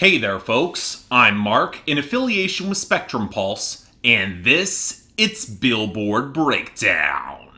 Hey there folks, I'm Mark in affiliation with Spectrum Pulse, and it's Billboard Breakdown.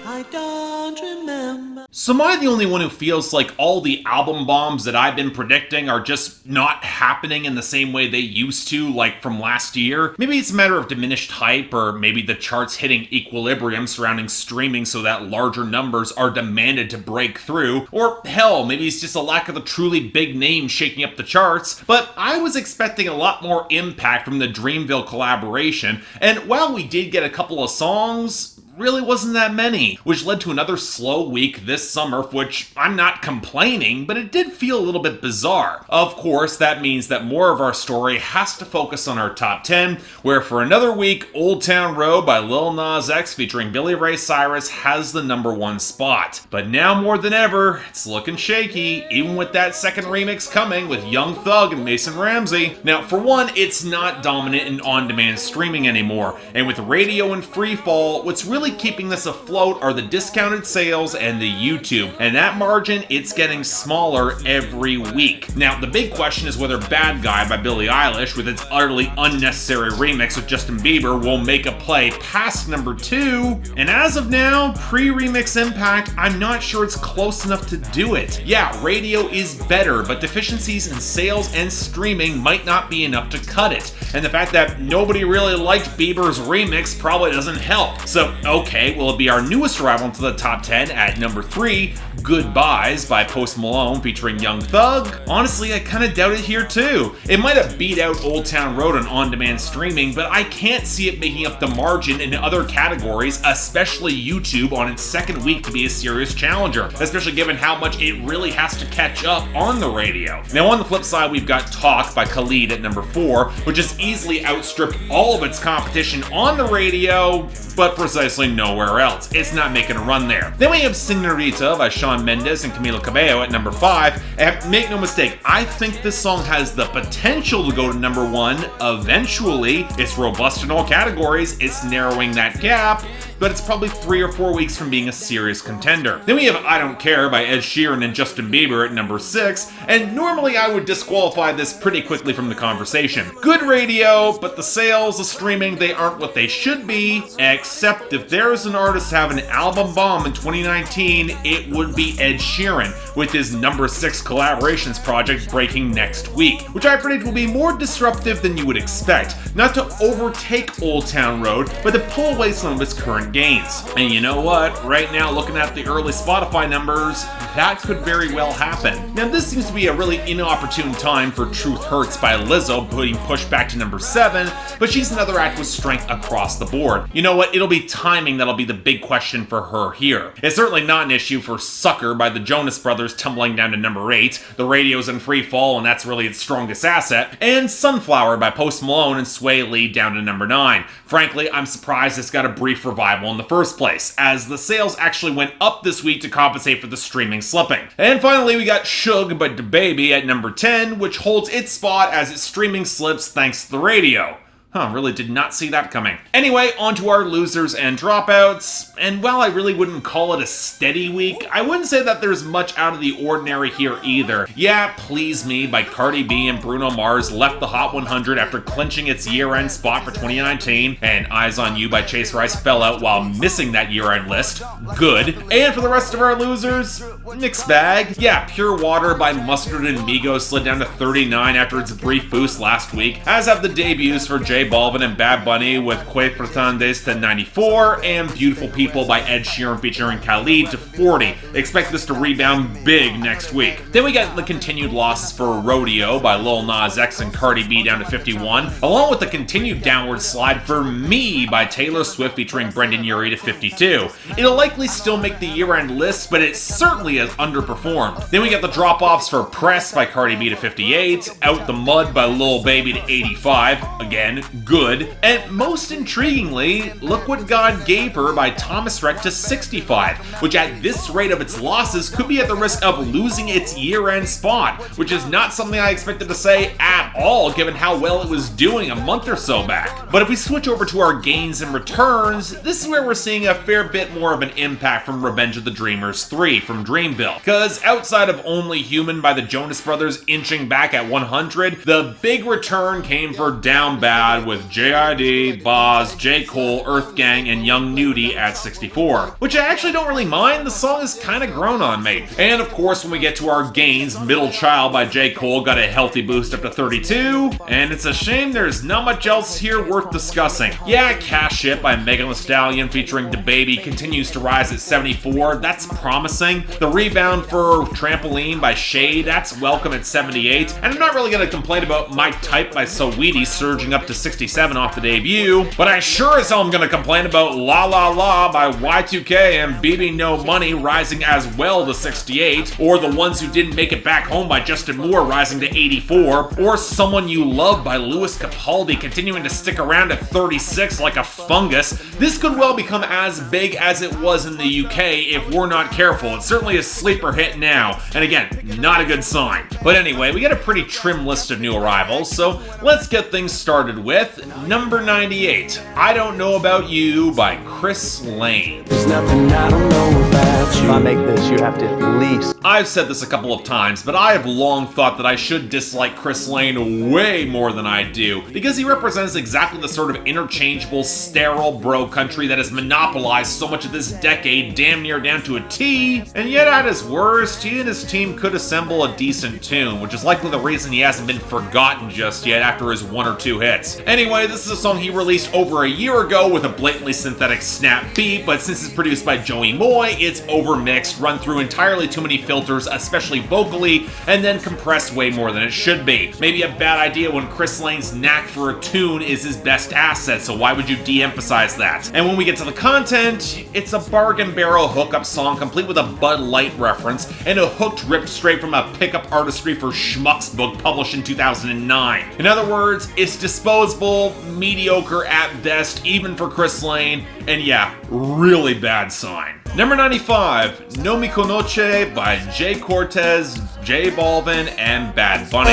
I don't remember. So am I the only one who feels like all the album bombs that I've been predicting are just not happening in the same way they used to, like from last year? Maybe it's a matter of diminished hype, or maybe the charts hitting equilibrium surrounding streaming so that larger numbers are demanded to break through, or hell, maybe it's just a lack of the truly big names shaking up the charts. But I was expecting a lot more impact from the Dreamville collaboration, and while we did get a couple of songs, really wasn't that many, which led to another slow week this summer, for which I'm not complaining, but it did feel a little bit bizarre. Of course, that means that more of our story has to focus on our top 10, where for another week, Old Town Road by Lil Nas X featuring Billy Ray Cyrus has the number one spot. But now more than ever, it's looking shaky, even with that second remix coming with Young Thug and Mason Ramsey. Now, for one, it's not dominant in on-demand streaming anymore, and with radio and freefall, what's really keeping this afloat are the discounted sales and the YouTube, and that margin, it's getting smaller every week. Now, the big question is whether Bad Guy by Billie Eilish, with its utterly unnecessary remix with Justin Bieber, will make a play past number 2, and as of now, pre-remix impact, I'm not sure it's close enough to do it. Yeah, radio is better, but deficiencies in sales and streaming might not be enough to cut it, and the fact that nobody really liked Bieber's remix probably doesn't help. So, okay, will it be our newest arrival into the top 10 at number 3, Goodbyes by Post Malone featuring Young Thug? Honestly, I kinda doubt it here too. It might have beat out Old Town Road on on-demand streaming, but I can't see it making up the margin in other categories, especially YouTube on its second week to be a serious challenger, especially given how much it really has to catch up on the radio. Now on the flip side, we've got Talk by Khalid at number 4, which has easily outstripped all of its competition on the radio, but precisely nowhere else. It's not making a run there. Then we have Signorita by Shawn Mendes and Camila Cabello at number 5, and make no mistake, I think this song has the potential to go to number 1 eventually. It's robust in all categories, it's narrowing that gap, but it's probably 3 or 4 weeks from being a serious contender. Then we have I Don't Care by Ed Sheeran and Justin Bieber at number 6, and normally I would disqualify this pretty quickly from the conversation. Good radio, but the sales, the streaming, they aren't what they should be, except if there's an artist to have an album bomb in 2019, it would be Ed Sheeran, with his number 6 collaborations project breaking next week, which I predict will be more disruptive than you would expect, not to overtake Old Town Road, but to pull away some of its current gains. And you know what? Right now, looking at the early Spotify numbers, that could very well happen. Now, this seems to be a really inopportune time for Truth Hurts by Lizzo being pushed back to number 7, but she's another act with strength across the board. You know what? It'll be timing that'll be the big question for her here. It's certainly not an issue for Sucker by the Jonas Brothers tumbling down to number 8, the radio's in free fall and that's really its strongest asset, and Sunflower by Post Malone and Sway Lee down to number 9. Frankly, I'm surprised it's got a brief revival in the first place, as the sales actually went up this week to compensate for the streaming slipping. And finally, we got Suge by DaBaby at number 10, which holds its spot as its streaming slips thanks to the radio. Really did not see that coming. Anyway, on to our losers and dropouts, and while I really wouldn't call it a steady week, I wouldn't say that there's much out of the ordinary here either. Yeah, Please Me by Cardi B and Bruno Mars left the Hot 100 after clinching its year-end spot for 2019, and Eyes on You by Chase Rice fell out while missing that year-end list. Good. And for the rest of our losers, mixed bag. Yeah, Pure Water by Mustard and Migos slid down to 39 after its brief boost last week, as have the debuts for Jhay, Balvin, and Bad Bunny with Que Pretendes to 94, and Beautiful People by Ed Sheeran featuring Khalid to 40. Expect this to rebound big next week. Then we got the continued losses for Rodeo by Lil Nas X and Cardi B down to 51, along with the continued downward slide for Me by Taylor Swift featuring Brendan Urie to 52. It'll likely still make the year-end list, but it certainly has underperformed. Then we got the drop-offs for Press by Cardi B to 58, Out the Mud by Lil Baby to 85, again, good, and most intriguingly, Look What God Gave Her by Thomas Rhett to 65, which at this rate of its losses could be at the risk of losing its year-end spot, which is not something I expected to say at all given how well it was doing a month or so back. But if we switch over to our gains and returns, this is where we're seeing a fair bit more of an impact from Revenge of the Dreamers 3 from Dreamville, because outside of Only Human by the Jonas Brothers inching back at 100, the big return came for Down Bad with J.I.D., Boz, J. Cole, Earth Gang, and Young Nudie at 64, which I actually don't really mind. The song has kind of grown on me. And of course, when we get to our gains, Middle Child by J. Cole got a healthy boost up to 32, and it's a shame there's not much else here worth discussing. Yeah, Cash It by Megan Thee Stallion featuring DaBaby continues to rise at 74, that's promising. The rebound for Trampoline by Jhay, that's welcome at 78, and I'm not really gonna complain about My Type by Saweetie surging up to 67 off the debut, but I sure as hell am gonna complain about La La La by Y2K and BB No Money rising as well to 68, or The Ones Who Didn't Make It Back Home by Justin Moore rising to 84, or Someone You Love by Louis Capaldi continuing to stick around at 36 like a fungus. This could well become as big as it was in the UK if we're not careful. It's certainly a sleeper hit now, and again, not a good sign. But anyway, we got a pretty trim list of new arrivals, so let's get things started with number 98, I Don't Know About You by Chris Lane. There's nothing I don't know about you. If I make this, you have to at least... I've said this a couple of times, but I have long thought that I should dislike Chris Lane way more than I do, because he represents exactly the sort of interchangeable, sterile bro country that has monopolized so much of this decade damn near down to a T, and yet at his worst, he and his team could assemble a decent tune, which is likely the reason he hasn't been forgotten just yet after his 1 or 2 hits. Anyway, this is a song he released over a year ago with a blatantly synthetic snap beat, but since it's produced by Joey Moy, it's overmixed, run through entirely too many filters, especially vocally, and then compressed way more than it should be. Maybe a bad idea when Chris Lane's knack for a tune is his best asset, so why would you de-emphasize that? And when we get to the content, it's a bargain barrel hookup song complete with a Bud Light reference, and a hook ripped straight from a Pickup Artistry for Schmucks book published in 2009. In other words, it's disposable, mediocre at best, even for Chris Lane, and yeah, really bad sign. Number 95, No Me Conoce by Jhay, Cortez, J Balvin, and Bad Bunny.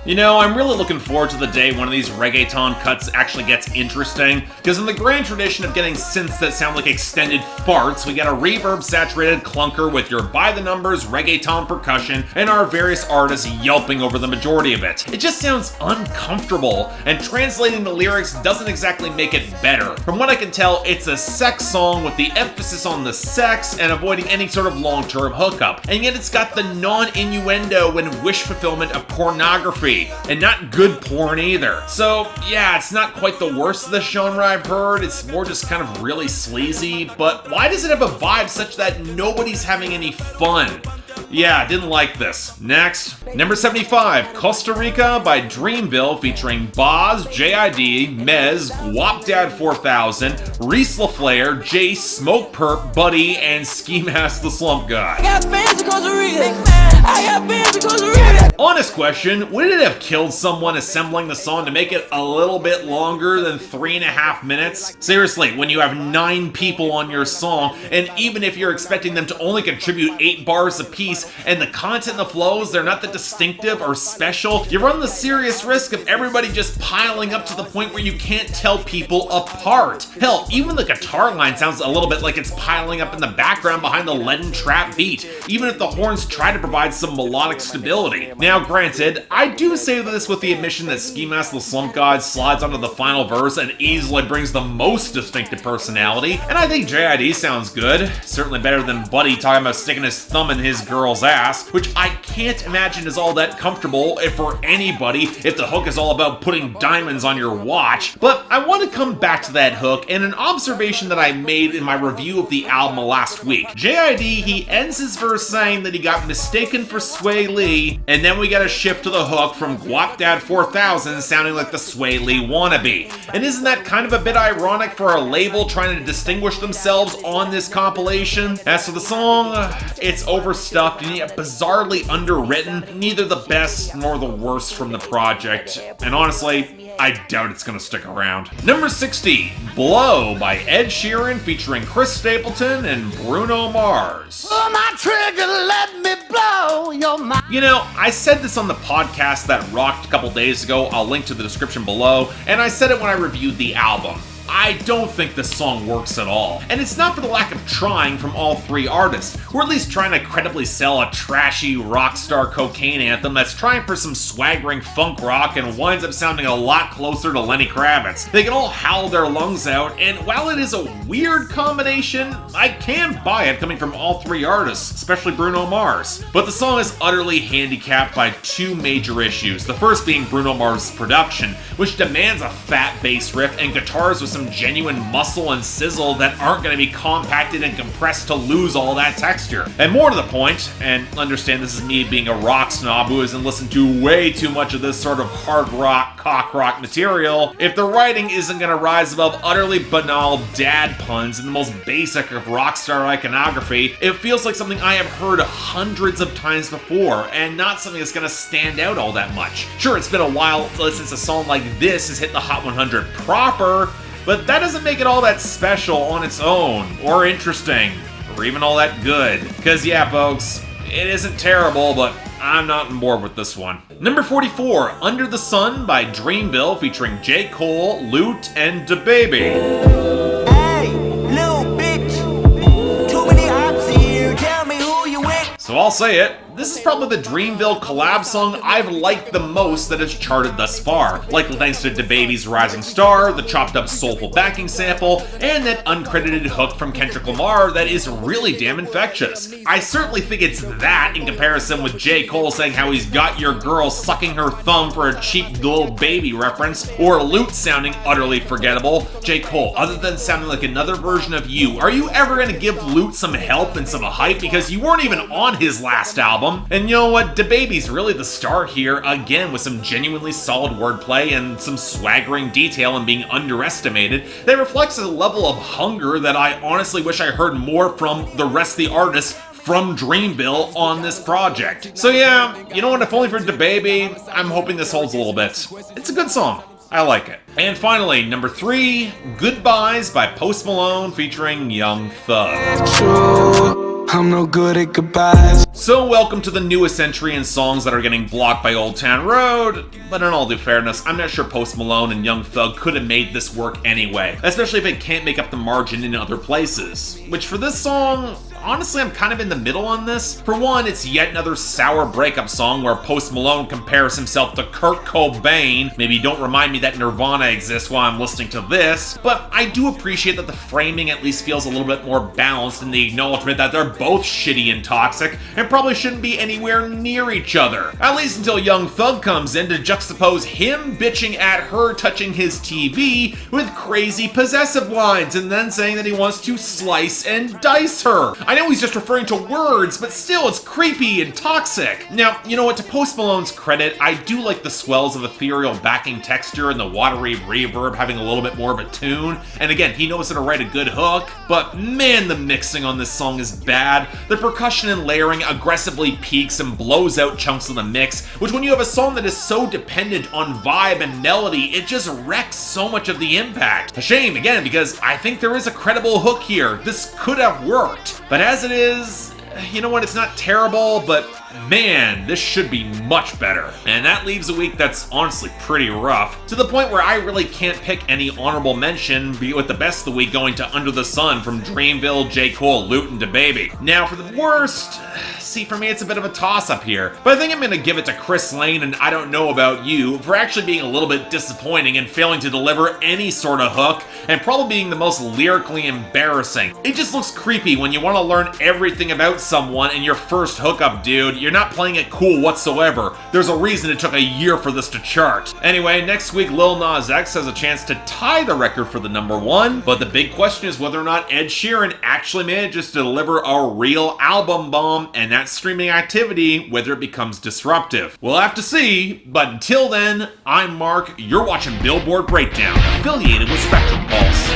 You know, I'm really looking forward to the day one of these reggaeton cuts actually gets interesting, because in the grand tradition of getting synths that sound like extended farts, we get a reverb-saturated clunker with your by-the-numbers reggaeton percussion and our various artists yelping over the majority of it. It just sounds uncomfortable, and translating the lyrics doesn't exactly make it better. From what I can tell, it's a sex song with the emphasis on the sex and avoiding any sort of long-term hookup, and yet it's got the non-innuendo and wish fulfillment of pornography, and not good porn either. So yeah, it's not quite the worst of the genre I've heard, it's more just kind of really sleazy, but why does it have a vibe such that nobody's having any fun? Yeah, didn't like this. Next, number 75, Costa Rica by Dreamville featuring Boz, J.I.D., Mez, Guapdad 4000, Reese LaFlare, Jace, Smokepurpp, Buddy, and Ski Mask the Slump Guy. I got fans in Costa Rica. I got fans in Costa Rica. Honest question, would it have killed someone assembling the song to make it a little bit longer than 3.5 minutes? Seriously, when you have 9 people on your song, and even if you're expecting them to only contribute 8 bars apiece, and the content and the flows, they're not that distinctive or special, you run the serious risk of everybody just piling up to the point where you can't tell people apart. Hell, even the guitar line sounds a little bit like it's piling up in the background behind the leaden trap beat, even if the horns try to provide some melodic stability. Now granted, I do say this with the admission that Ski Mask the Slump God slides onto the final verse and easily brings the most distinctive personality, and I think J.I.D. sounds good, certainly better than Buddy talking about sticking his thumb in his girl's ass, which I can't imagine is all that comfortable if for anybody if the hook is all about putting diamonds on your watch. But I want to come back to that hook and an observation that I made in my review of the album last week. J.I.D., he ends his verse saying that he got mistaken for Sway Lee, and then we get a shift to the hook from Guapdad 4000 sounding like the Sway Lee wannabe. And isn't that kind of a bit ironic for a label trying to distinguish themselves on this compilation? As for the song, it's overstuffed soft and yet bizarrely underwritten, neither the best nor the worst from the project. And honestly, I doubt it's gonna stick around. Number 60, Blow by Ed Sheeran featuring Chris Stapleton and Bruno Mars. Pull my trigger, let me blow your mind. You know, I said this on the podcast that rocked a couple days ago. I'll link to the description below, and I said it when I reviewed the album. I don't think this song works at all. And it's not for the lack of trying from all three artists, who are at least trying to credibly sell a trashy rock star cocaine anthem that's trying for some swaggering funk rock and winds up sounding a lot closer to Lenny Kravitz. They can all howl their lungs out, and while it is a weird combination, I can buy it coming from all three artists, especially Bruno Mars. But the song is utterly handicapped by two major issues. The first being Bruno Mars' production, which demands a fat bass riff and guitars with some genuine muscle and sizzle that aren't going to be compacted and compressed to lose all that texture. And more to the point, and understand this is me being a rock snob who hasn't listened to way too much of this sort of hard rock, cock rock material, if the writing isn't going to rise above utterly banal dad puns and the most basic of rock star iconography, it feels like something I have heard hundreds of times before, and not something that's going to stand out all that much. Sure, it's been a while since a song like this has hit the Hot 100 proper, but that doesn't make it all that special on its own, or interesting, or even all that good. Because yeah, folks, it isn't terrible, but I'm not on board with this one. Number 44, Under the Sun by Dreamville featuring J. Cole, Lute, and DaBaby. Hey, little bitch. Too many ops here. Tell me who you with. So I'll say it, this is probably the Dreamville collab song I've liked the most that has charted thus far. Likely thanks to DaBaby's Rising Star, the chopped up soulful backing sample, and that uncredited hook from Kendrick Lamar that is really damn infectious. I certainly think it's that in comparison with J. Cole saying how he's got your girl sucking her thumb for a cheap Lil Baby reference, or Lute sounding utterly forgettable. J. Cole, other than sounding like another version of you, are you ever gonna give Lute some help and some hype because you weren't even on his last album? And you know what? DaBaby's really the star here, again with some genuinely solid wordplay and some swaggering detail and being underestimated that reflects a level of hunger that I honestly wish I heard more from the rest of the artists from Dreamville on this project. So yeah, you know what? If only for DaBaby, I'm hoping this holds a little bit. It's a good song. I like it. And finally, number 3, Goodbyes by Post Malone featuring Young Thug. True, I'm no good at goodbyes. So welcome to the newest entry in songs that are getting blocked by Old Town Road, but in all due fairness, I'm not sure Post Malone and Young Thug could have made this work anyway, especially if it can't make up the margin in other places. Which for this song, honestly, I'm kind of in the middle on this. For one, it's yet another sour breakup song where Post Malone compares himself to Kurt Cobain. Maybe don't remind me that Nirvana exists while I'm listening to this, but I do appreciate that the framing at least feels a little bit more balanced in the acknowledgement that they're both shitty and toxic and probably shouldn't be anywhere near each other. At least until Young Thug comes in to juxtapose him bitching at her touching his TV with crazy possessive lines and then saying that he wants to slice and dice her. I know he's just referring to words, but still, it's creepy and toxic. Now, you know what, to Post Malone's credit, I do like the swells of ethereal backing texture and the watery reverb having a little bit more of a tune. And again, he knows how to write a good hook, but man, the mixing on this song is bad. The percussion and layering aggressively peaks and blows out chunks of the mix, which when you have a song that is so dependent on vibe and melody, it just wrecks so much of the impact. A shame, again, because I think there is a credible hook here. This could have worked. But as it is, you know what, it's not terrible, but man, this should be much better. And that leaves a week that's honestly pretty rough, to the point where I really can't pick any honorable mention, be with the best of the week going to Under the Sun from Dreamville, J. Cole, Lute, and DaBaby. Now for the worst, see, for me it's a bit of a toss-up here, but I think I'm gonna give it to Chris Lane and I Don't Know About You for actually being a little bit disappointing and failing to deliver any sort of hook, and probably being the most lyrically embarrassing. It just looks creepy when you want to learn everything about someone in your first hookup, dude. You're not playing it cool whatsoever. There's a reason it took a year for this to chart. Anyway, next week Lil Nas X has a chance to tie the record for the #1, but the big question is whether or not Ed Sheeran actually manages to deliver a real album bomb, and that streaming activity, whether it becomes disruptive. We'll have to see, but until then, I'm Mark, you're watching Billboard Breakdown, affiliated with Spectrum Pulse,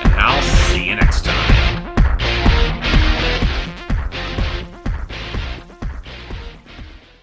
and I'll see you next time.